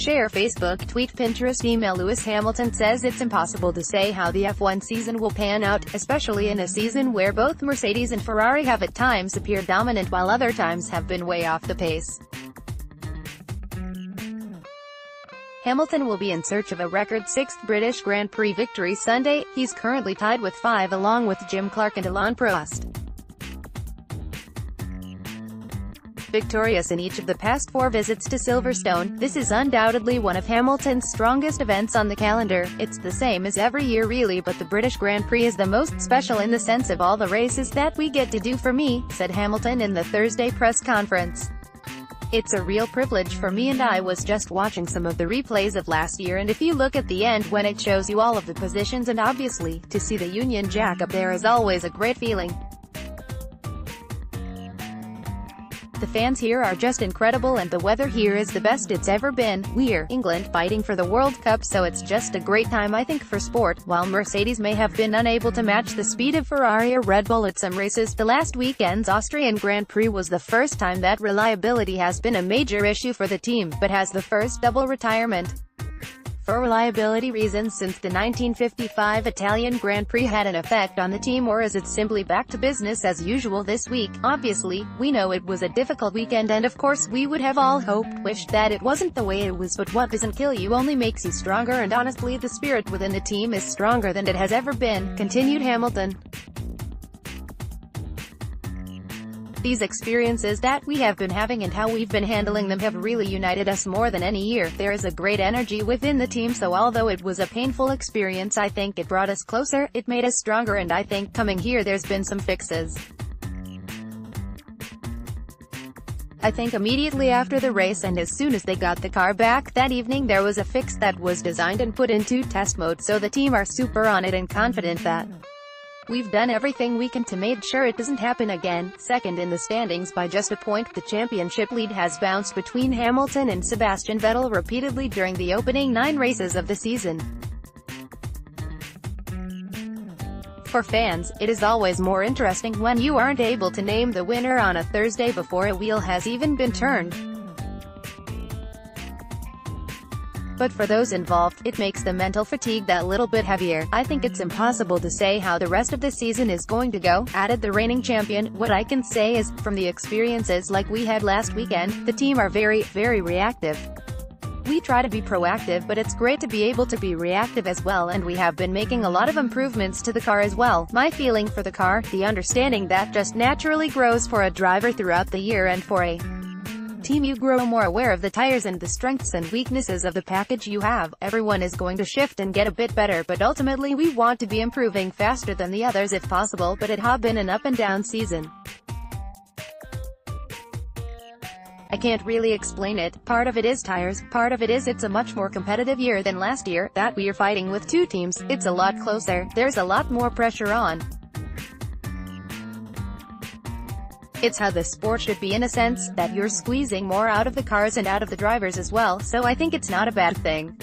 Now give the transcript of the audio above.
share Facebook, tweet, Pinterest, email. Lewis Hamilton says it's impossible to say how the F1 season will pan out, especially in a season where both Mercedes and Ferrari have at times appeared dominant while other times have been way off the pace. Hamilton will be in search of a record 6th British Grand Prix victory Sunday. He's currently tied with 5 along with Jim Clark and Alain Prost. Victorious in each of the past 4 visits to Silverstone, this is undoubtedly one of Hamilton's strongest events on the calendar. It's the same as every year really, but the British Grand Prix is the most special in the sense of all the races that we get to do. For me, said Hamilton in the Thursday press conference. It's a real privilege for me, and I was just watching some of the replays of last year, and if you look at the end when it shows you all of the positions, and obviously, to see the Union Jack up there is always a great feeling. The fans here are just incredible, and the weather here is the best it's ever been. We're England fighting for the World Cup, so it's just a great time I think for sport. While Mercedes may have been unable to match the speed of Ferrari or Red Bull at some races, the last weekend's Austrian Grand Prix was the first time that reliability has been a major issue for the team, but has the first double retirement for reliability reasons since the 1955 Italian Grand Prix had an effect on the team, or is it simply back to business as usual this week? Obviously, we know it was a difficult weekend, and of course we would have all wished that it wasn't the way it was, but what doesn't kill you only makes you stronger, and honestly the spirit within the team is stronger than it has ever been, continued Hamilton. These experiences that we have been having and how we've been handling them have really united us more than any year. There is a great energy within the team, so although it was a painful experience, I think it brought us closer, it made us stronger, and I think coming here there's been some fixes. I think immediately after the race and as soon as they got the car back that evening, there was a fix that was designed and put into test mode, so the team are super on it and confident that we've done everything we can to make sure it doesn't happen again. Second in the standings by just a point, the championship lead has bounced between Hamilton and Sebastian Vettel repeatedly during the opening 9 races of the season. For fans, it is always more interesting when you aren't able to name the winner on a Thursday before a wheel has even been turned. But for those involved, it makes the mental fatigue that little bit heavier. I think it's impossible to say how the rest of the season is going to go, added the reigning champion. What I can say is, from the experiences like we had last weekend, the team are very, very reactive. We try to be proactive, but it's great to be able to be reactive as well, and we have been making a lot of improvements to the car as well. My feeling for the car, the understanding that just naturally grows for a driver throughout the year, and for a team you grow more aware of the tires and the strengths and weaknesses of the package you have. Everyone is going to shift and get a bit better, but ultimately we want to be improving faster than the others if possible, but it has been an up and down season. I can't really explain it. Part of it is tires, part of it is it's a much more competitive year than last year, that we're fighting with 2 teams, it's a lot closer, there's a lot more pressure on. It's how the sport should be in a sense, that you're squeezing more out of the cars and out of the drivers as well, so I think it's not a bad thing.